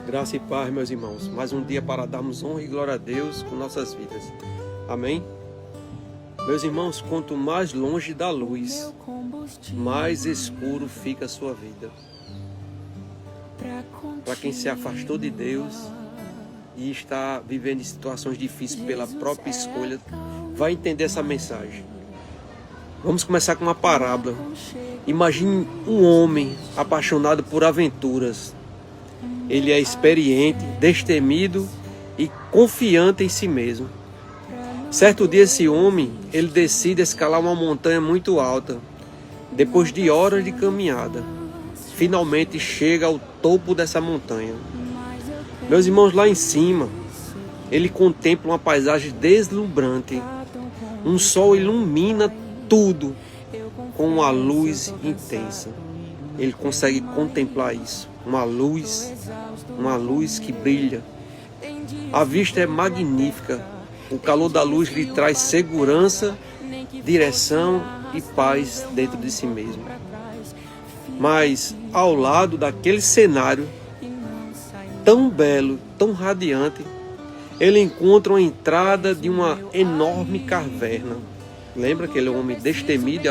Graça e paz, meus irmãos. Mais um dia para darmos honra e glória a Deus com nossas vidas. Amém? Meus irmãos, quanto mais longe da luz, mais escuro fica a sua vida. Para quem se afastou de Deus e está vivendo em situações difíceis pela própria escolha, vai entender essa mensagem. Vamos começar com uma parábola. Imagine um homem apaixonado por aventuras. Ele é experiente, destemido e confiante em si mesmo. Certo dia esse homem, ele decide escalar uma montanha muito alta. Depois de horas de caminhada, finalmente chega ao topo dessa montanha. Meus irmãos, lá em cima, ele contempla uma paisagem deslumbrante. Um sol ilumina tudo com uma luz intensa. Ele consegue contemplar isso. Uma luz que brilha. A vista é magnífica. O calor da luz lhe traz segurança, direção e paz dentro de si mesmo. Mas ao lado daquele cenário tão belo, tão radiante, ele encontra uma entrada de uma enorme caverna. Lembra aquele homem destemido e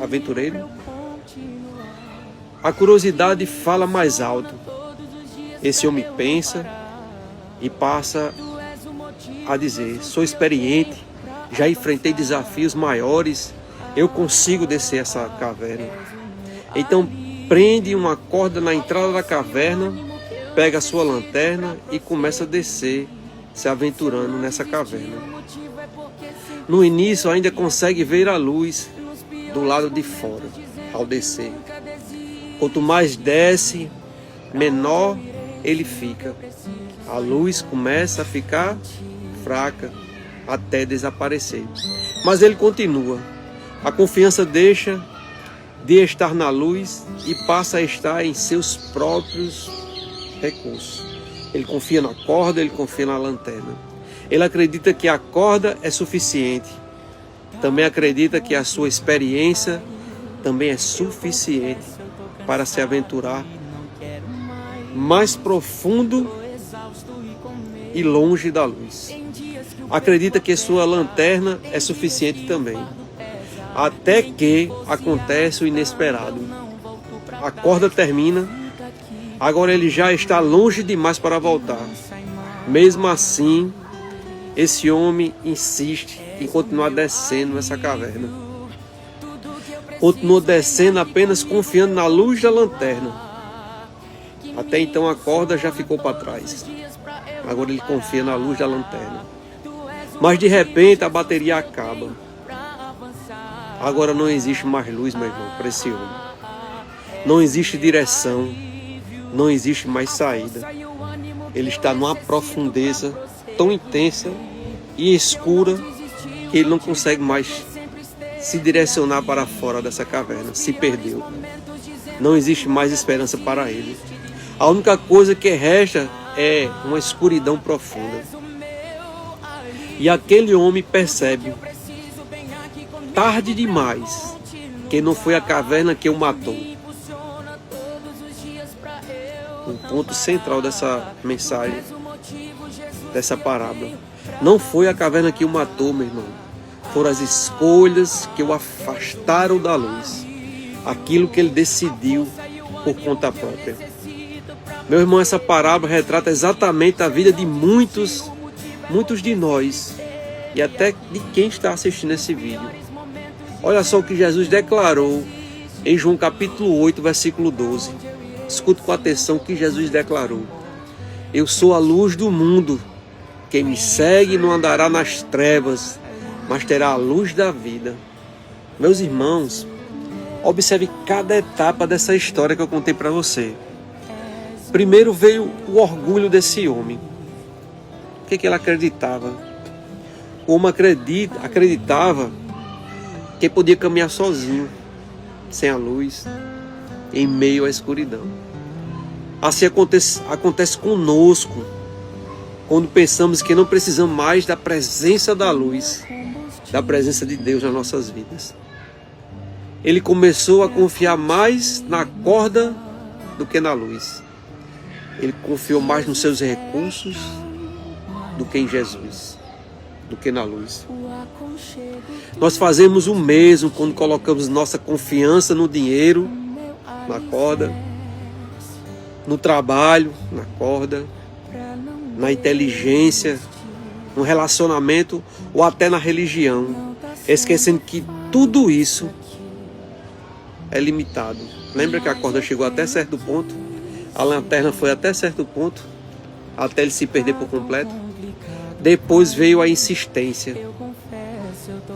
aventureiro? A curiosidade fala mais alto. Esse homem pensa e passa a dizer: sou experiente, já enfrentei desafios maiores, eu consigo descer essa caverna. Então prende uma corda na entrada da caverna, pega a sua lanterna e começa a descer, se aventurando nessa caverna. No início ainda consegue ver a luz do lado de fora, ao descer. Quanto mais desce, menor ele fica. A luz começa a ficar fraca até desaparecer. Mas ele continua. A confiança deixa de estar na luz e passa a estar em seus próprios recursos. Ele confia na corda, ele confia na lanterna. Ele acredita que a corda é suficiente. Também acredita que a sua experiência também é suficiente para se aventurar mais profundo e longe da luz. Acredita que sua lanterna é suficiente também. Até que acontece o inesperado. A corda termina. Agora ele já está longe demais para voltar. Mesmo assim, esse homem insiste em continuar descendo essa caverna. Continuou descendo apenas confiando na luz da lanterna. Até então a corda já ficou para trás. Agora ele confia na luz da lanterna. Mas de repente a bateria acaba. Agora não existe mais luz, meu irmão, para esse homem. Não existe direção. Não existe mais saída. Ele está numa profundeza tão intensa e escura que ele não consegue mais se direcionar para fora dessa caverna. Se perdeu. Não existe mais esperança para ele. A única coisa que resta é uma escuridão profunda. E aquele homem percebe, tarde demais, que não foi a caverna que o matou. O ponto central dessa mensagem, dessa parábola, não foi a caverna que o matou, meu irmão. Foram as escolhas que o afastaram da luz. Aquilo que ele decidiu por conta própria. Meu irmão, essa parábola retrata exatamente a vida de muitos de nós e até de quem está assistindo esse vídeo. Olha só o que Jesus declarou em João capítulo 8, versículo 12. Escute com atenção o que Jesus declarou. Eu sou a luz do mundo. Quem me segue não andará nas trevas, mas terá a luz da vida. Meus irmãos, observe cada etapa dessa história que eu contei para você. Primeiro veio o orgulho desse homem. O que ele acreditava? O homem acreditava que podia caminhar sozinho, sem a luz, em meio à escuridão. Assim acontece conosco, quando pensamos que não precisamos mais da presença da luz, da presença de Deus nas nossas vidas. Ele começou a confiar mais na corda do que na luz. ele confiou mais nos seus recursos do que em Jesus, do que na luz. Nós fazemos o mesmo quando colocamos nossa confiança no dinheiro, na corda, no trabalho, na corda, na inteligência, no relacionamento ou até na religião, esquecendo que tudo isso é limitado. Lembra que a corda chegou até certo ponto? A lanterna foi até certo ponto, até ele se perder por completo. Depois veio a insistência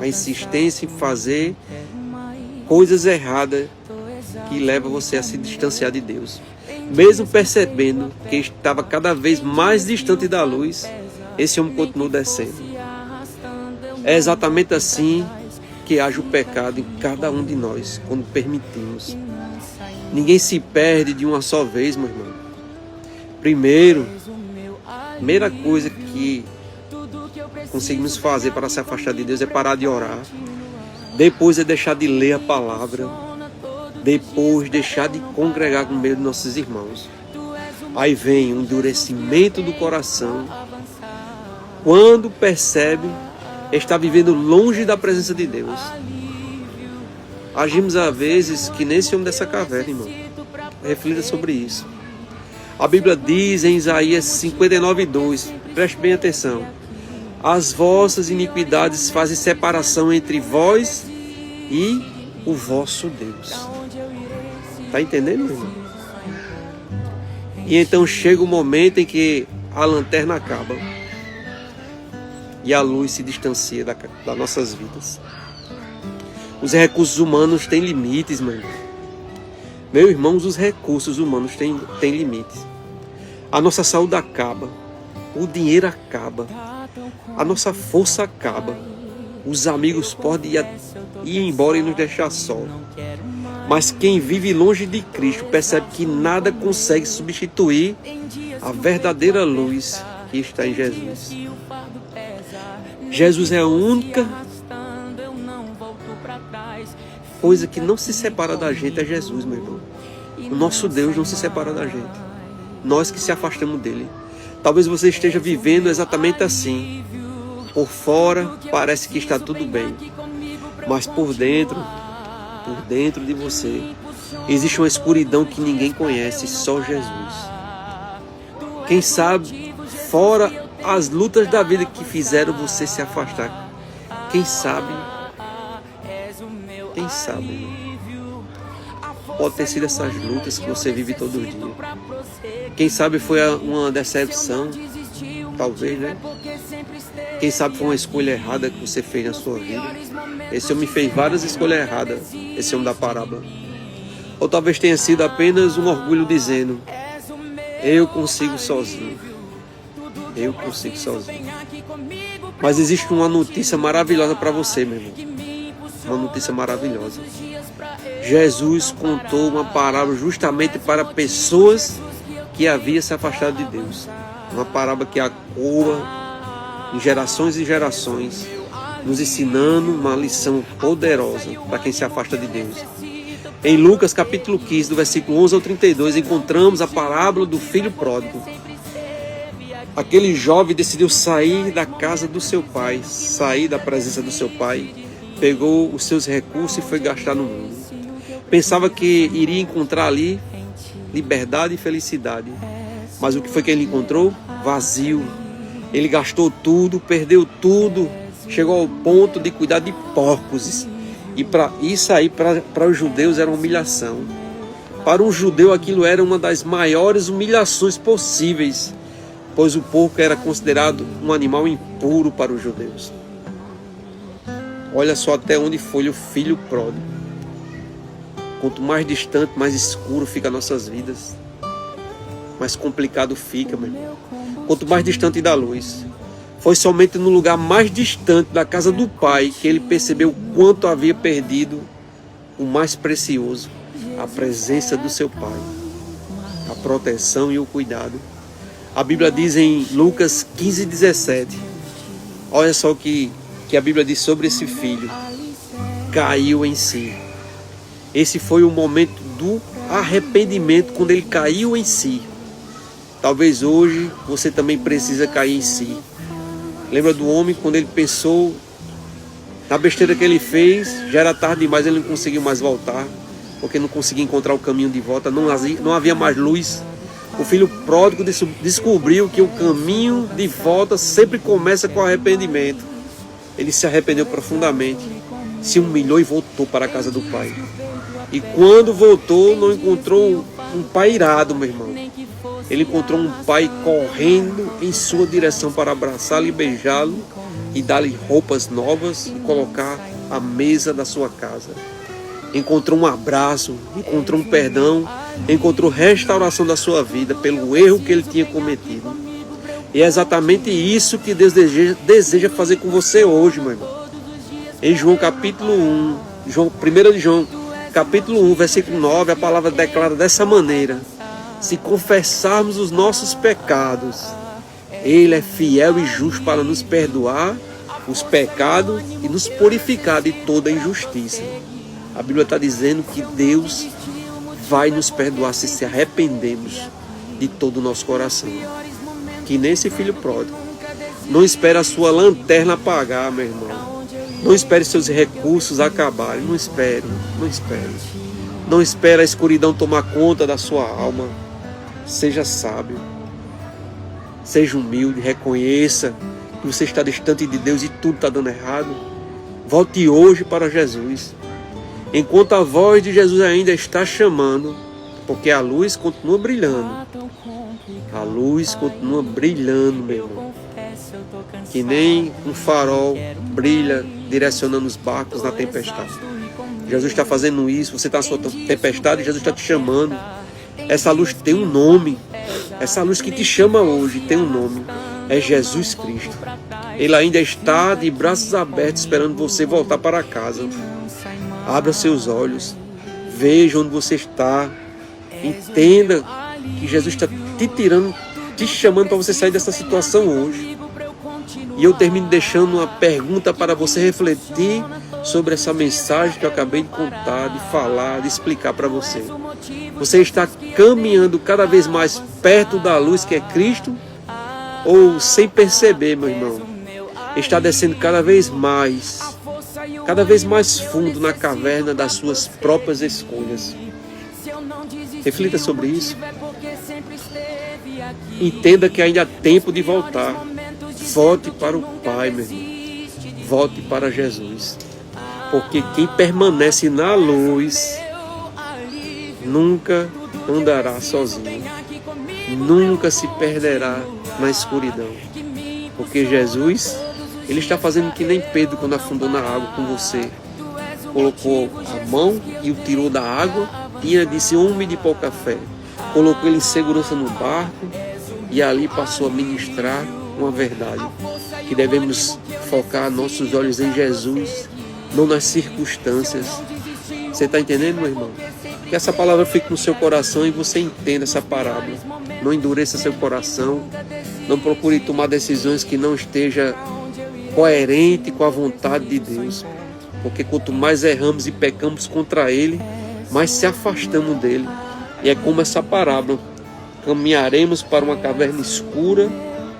em fazer coisas erradas que levam você a se distanciar de Deus. Mesmo percebendo que estava cada vez mais distante da luz, esse homem continuou descendo. É exatamente assim que age o pecado em cada um de nós, quando permitimos. Ninguém se perde de uma só vez, meu irmão. Primeira coisa que conseguimos fazer para se afastar de Deus é parar de orar. Depois é deixar de ler a palavra. Depois deixar de congregar com o meio de nossos irmãos. Aí vem o endurecimento do coração. Quando percebe, está vivendo longe da presença de Deus. Agimos às vezes que nem esse homem dessa caverna, irmão. Reflita sobre isso. A Bíblia diz em Isaías 59:2, preste bem atenção: as vossas iniquidades fazem separação entre vós e o vosso Deus. Está entendendo, meu irmão? E então chega o momento em que a lanterna acaba e a luz se distancia das nossas vidas. Os recursos humanos têm limites, meu irmão. Meus irmãos, os recursos humanos têm limites. A nossa saúde acaba, o dinheiro acaba, a nossa força acaba, os amigos podem ir embora e nos deixar só. Mas quem vive longe de Cristo percebe que nada consegue substituir a verdadeira luz que está em Jesus. Jesus é a única coisa que não se separa da gente, é Jesus, meu irmão. O nosso Deus não se separa da gente. Nós que se afastamos dele. Talvez você esteja vivendo exatamente assim. Por fora parece que está tudo bem, mas por dentro de você existe uma escuridão que ninguém conhece, só Jesus. Quem sabe, fora as lutas da vida que fizeram você se afastar, quem sabe, pode ter sido essas lutas que você vive todo dia. Quem sabe foi uma decepção, talvez, né? Quem sabe foi uma escolha errada que você fez na sua vida. Esse homem fez várias escolhas erradas, esse homem da parábola. Ou talvez tenha sido apenas um orgulho dizendo: eu consigo sozinho. Eu consigo sozinho. Mas existe uma notícia maravilhosa para você, meu irmão. Uma notícia maravilhosa. Jesus contou uma parábola justamente para pessoas que haviam se afastado de Deus. Uma parábola que ecoa em gerações e gerações, nos ensinando uma lição poderosa para quem se afasta de Deus. Em Lucas capítulo 15, do versículo 11 ao 32, encontramos a parábola do filho pródigo. Aquele jovem decidiu sair da casa do seu pai, sair da presença do seu pai, pegou os seus recursos e foi gastar no mundo. Pensava que iria encontrar ali liberdade e felicidade. Mas o que foi que ele encontrou? Vazio. Ele gastou tudo, perdeu tudo, chegou ao ponto de cuidar de porcos. E isso aí para os judeus era uma humilhação. Para um judeu aquilo era uma das maiores humilhações possíveis, pois o porco era considerado um animal impuro para os judeus. Olha só até onde foi o filho pródigo. Quanto mais distante, mais escuro fica nossas vidas, mais complicado fica, meu irmão. Quanto mais distante da luz. Foi somente no lugar mais distante da casa do pai que ele percebeu quanto havia perdido o mais precioso, a presença do seu pai, a proteção e o cuidado. A Bíblia diz em Lucas 15:17, olha só o que a Bíblia diz sobre esse filho: caiu em si. Esse foi o momento do arrependimento, quando ele caiu em si. Talvez hoje você também precisa cair em si. Lembra do homem quando ele pensou na besteira que ele fez, já era tarde demais, ele não conseguiu mais voltar, porque não conseguia encontrar o caminho de volta, não havia mais luz. O filho pródigo descobriu que o caminho de volta sempre começa com arrependimento. Ele se arrependeu profundamente, se humilhou e voltou para a casa do pai. E quando voltou, não encontrou um pai irado, meu irmão. Ele encontrou um pai correndo em sua direção para abraçá-lo e beijá-lo e dar-lhe roupas novas e colocar a mesa da sua casa. Encontrou um abraço, encontrou um perdão, encontrou restauração da sua vida pelo erro que ele tinha cometido. E é exatamente isso que Deus deseja fazer com você hoje, meu irmão. Em João capítulo 1, 1 de João, capítulo 1, versículo 9, a palavra declara dessa maneira: se confessarmos os nossos pecados, Ele é fiel e justo para nos perdoar os pecados e nos purificar de toda injustiça. A Bíblia está dizendo que Deus vai nos perdoar se arrependemos de todo o nosso coração. Que nem esse filho pródigo. Não espere a sua lanterna apagar, meu irmão. Não espere seus recursos acabarem. Não espere, não espere. Não espere a escuridão tomar conta da sua alma. Seja sábio. Seja humilde, reconheça que você está distante de Deus e tudo está dando errado. Volte hoje para Jesus. Enquanto a voz de Jesus ainda está chamando, porque a luz continua brilhando. A luz continua brilhando, meu irmão. Que nem um farol brilha direcionando os barcos na tempestade. Jesus está fazendo isso, você está na sua tempestade e Jesus está te chamando. Essa luz tem um nome. Essa luz que te chama hoje tem um nome. É Jesus Cristo. Ele ainda está de braços abertos esperando você voltar para casa. Abra seus olhos. Veja onde você está. Entenda que Jesus está te chamando para você sair dessa situação hoje. E eu termino deixando uma pergunta para você refletir sobre essa mensagem que eu acabei de contar, de falar, de explicar para você. Você está caminhando cada vez mais perto da luz que é Cristo? Ou sem perceber, meu irmão, está descendo cada vez mais fundo na caverna das suas próprias escolhas? Reflita sobre isso. Entenda que ainda há tempo de voltar. Volte para o Pai, meu irmão. Volte para Jesus. Porque quem permanece na luz nunca andará sozinho. Nunca se perderá na escuridão. Porque Jesus, Ele está fazendo que nem Pedro quando afundou na água com você. Colocou a mão e o tirou da água e ele disse: homem de pouca fé. Colocou ele em segurança no barco e ali passou a ministrar uma verdade. Que devemos focar nossos olhos em Jesus, não nas circunstâncias. Você está entendendo, meu irmão? Que essa palavra fique no seu coração e você entenda essa parábola. Não endureça seu coração. Não procure tomar decisões que não estejam coerentes com a vontade de Deus. Porque quanto mais erramos e pecamos contra Ele, mais se afastamos dEle. E é como essa parábola. Caminharemos para uma caverna escura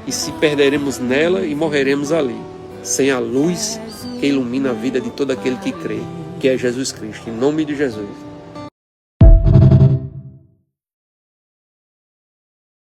e se perderemos nela e morreremos ali, sem a luz que ilumina a vida de todo aquele que crê, que é Jesus Cristo. Em nome de Jesus.